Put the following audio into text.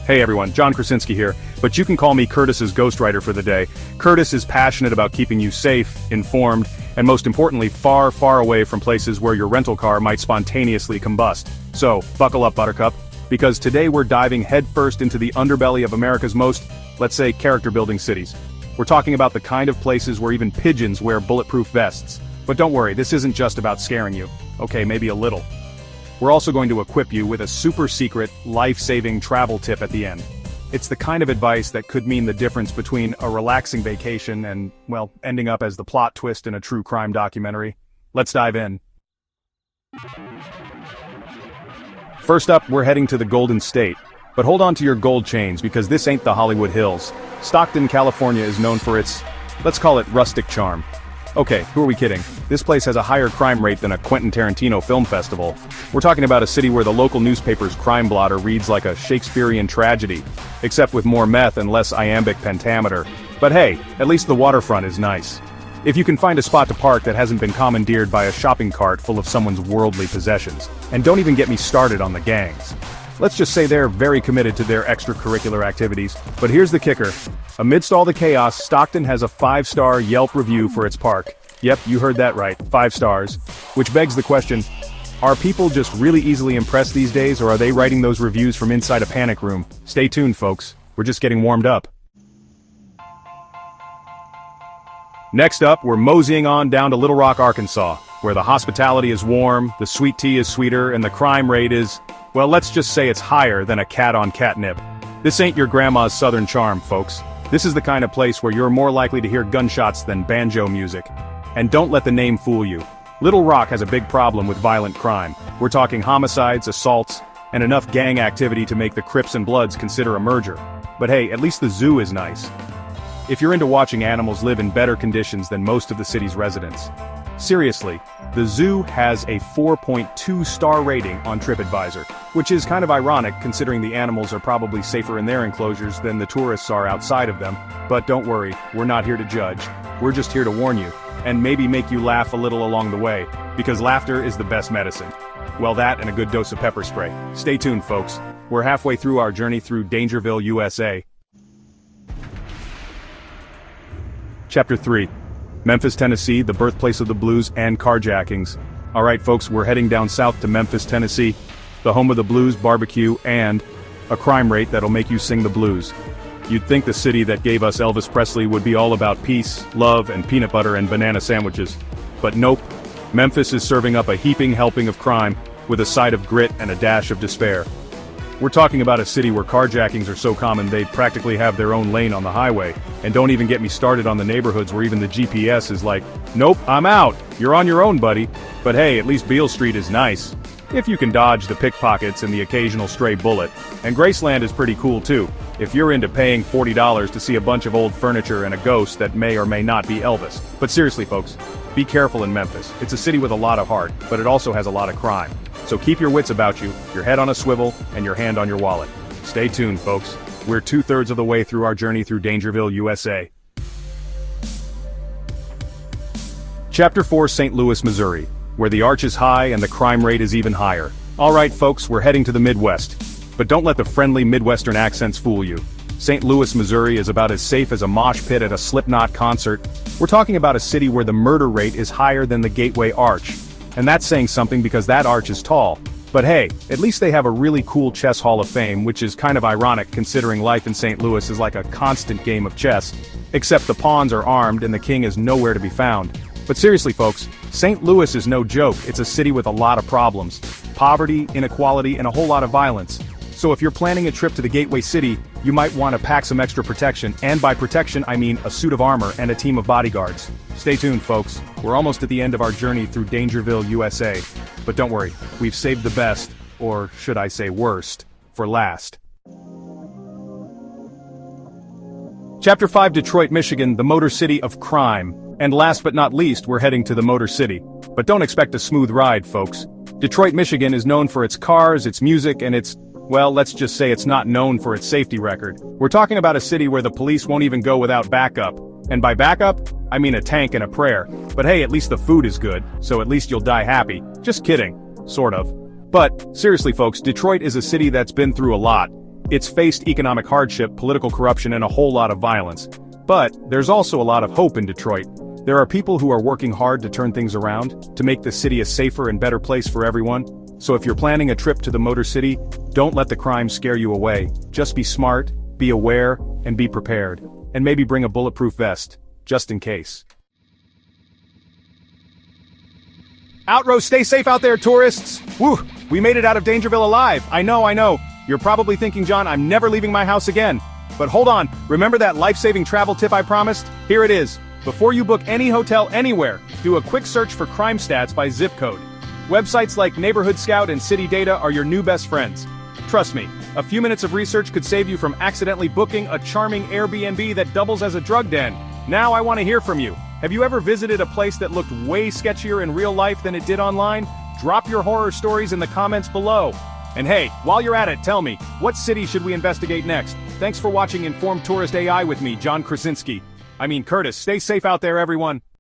Hey everyone, John Krasinski here, but you can call me Curtis's ghostwriter for the day. Curtis is passionate about keeping you safe, informed, and most importantly, far, far away from places where your rental car might spontaneously combust. So, buckle up, Buttercup, because today we're diving headfirst into the underbelly of America's most, let's say, character-building cities. We're talking about the kind of places where even pigeons wear bulletproof vests. But don't worry, this isn't just about scaring you. Okay, maybe a little. We're also going to equip you with a super secret, life-saving travel tip at the end. It's the kind of advice that could mean the difference between a relaxing vacation and, well, ending up as the plot twist in a true crime documentary. Let's dive in. First up, we're heading to the Golden State. But hold on to your gold chains because this ain't the Hollywood Hills. Stockton, California is known for its, let's call it rustic charm. Okay, who are we kidding? This place has a higher crime rate than a Quentin Tarantino film festival. We're talking about a city where the local newspaper's crime blotter reads like a Shakespearean tragedy, except with more meth and less iambic pentameter. But hey, at least the waterfront is nice. If you can find a spot to park that hasn't been commandeered by a shopping cart full of someone's worldly possessions. And don't even get me started on the gangs. Let's just say they're very committed to their extracurricular activities. But here's the kicker. Amidst all the chaos, Stockton has a 5-star Yelp review for its park. Yep, you heard that right, 5 stars. Which begs the question, are people just really easily impressed these days, or are they writing those reviews from inside a panic room? Stay tuned, folks. We're just getting warmed up. Next up, we're moseying on down to Little Rock, Arkansas, where the hospitality is warm, the sweet tea is sweeter, and the crime rate is, well, let's just say it's higher than a cat on catnip. This ain't your grandma's southern charm, folks. This is the kind of place where you're more likely to hear gunshots than banjo music. And don't let the name fool you. Little Rock has a big problem with violent crime. We're talking homicides, assaults, and enough gang activity to make the Crips and Bloods consider a merger. But hey, at least the zoo is nice. If you're into watching animals live in better conditions than most of the city's residents. Seriously, the zoo has a 4.2-star rating on TripAdvisor, which is kind of ironic considering the animals are probably safer in their enclosures than the tourists are outside of them. But don't worry, we're not here to judge. We're just here to warn you, and maybe make you laugh a little along the way, because laughter is the best medicine. Well, that and a good dose of pepper spray. Stay tuned, folks. We're halfway through our journey through Dangerville, USA. Chapter 3. Memphis, Tennessee, the birthplace of the blues and carjackings. Alright folks, we're heading down south to Memphis, Tennessee, the home of the blues, barbecue, and a crime rate that'll make you sing the blues. You'd think the city that gave us Elvis Presley would be all about peace, love, and peanut butter and banana sandwiches. But nope, Memphis is serving up a heaping helping of crime, with a side of grit and a dash of despair. We're talking about a city where carjackings are so common they practically have their own lane on the highway. And don't even get me started on the neighborhoods where even the GPS is like, nope, I'm out, you're on your own, buddy. But hey, at least Beale Street is nice. If you can dodge the pickpockets and the occasional stray bullet. And Graceland is pretty cool too, if you're into paying $40 to see a bunch of old furniture and a ghost that may or may not be Elvis. But seriously folks, be careful in Memphis. It's a city with a lot of heart, but it also has a lot of crime. So keep your wits about you, your head on a swivel, and your hand on your wallet. Stay tuned, folks. We're 2/3 of the way through our journey through Dangerville, USA. Chapter 4, St. Louis, Missouri, where the arch is high and the crime rate is even higher. Alright folks, we're heading to the Midwest. But don't let the friendly Midwestern accents fool you. St. Louis, Missouri is about as safe as a mosh pit at a Slipknot concert. We're talking about a city where the murder rate is higher than the Gateway Arch. And that's saying something because that arch is tall. But hey, at least they have a really cool chess hall of fame, which is kind of ironic considering life in St. Louis is like a constant game of chess. Except the pawns are armed and the king is nowhere to be found. But seriously folks, St. Louis is no joke. It's a city with a lot of problems. Poverty, inequality, and a whole lot of violence. So if you're planning a trip to the Gateway City, you might want to pack some extra protection, and by protection I mean a suit of armor and a team of bodyguards. Stay tuned folks, we're almost at the end of our journey through Dangerville, USA. But don't worry, we've saved the best, or should I say worst, for last. Chapter 5, Detroit, Michigan, the Motor City of Crime. And last but not least, we're heading to the Motor City. But don't expect a smooth ride, folks. Detroit, Michigan is known for its cars, its music, and its, well, let's just say it's not known for its safety record. We're talking about a city where the police won't even go without backup. And by backup, I mean a tank and a prayer. But hey, at least the food is good, so at least you'll die happy. Just kidding. Sort of. But, seriously folks, Detroit is a city that's been through a lot. It's faced economic hardship, political corruption, and a whole lot of violence. But there's also a lot of hope in Detroit. There are people who are working hard to turn things around, to make the city a safer and better place for everyone. So if you're planning a trip to the Motor City, don't let the crime scare you away. Just be smart, be aware, and be prepared. And maybe bring a bulletproof vest, just in case. Outrow, stay safe out there, tourists! Woo! We made it out of Dangerville alive! I know. You're probably thinking, John, I'm never leaving my house again. But hold on, remember that life-saving travel tip I promised? Here it is. Before you book any hotel anywhere, do a quick search for crime stats by zip code. Websites like Neighborhood Scout and City Data are your new best friends. Trust me, a few minutes of research could save you from accidentally booking a charming Airbnb that doubles as a drug den. Now I want to hear from you. Have you ever visited a place that looked way sketchier in real life than it did online? Drop your horror stories in the comments below. And hey, while you're at it, tell me, what city should we investigate next? Thanks for watching Informed Tourist AI with me, John Krasinski. Curtis. Stay safe out there, everyone.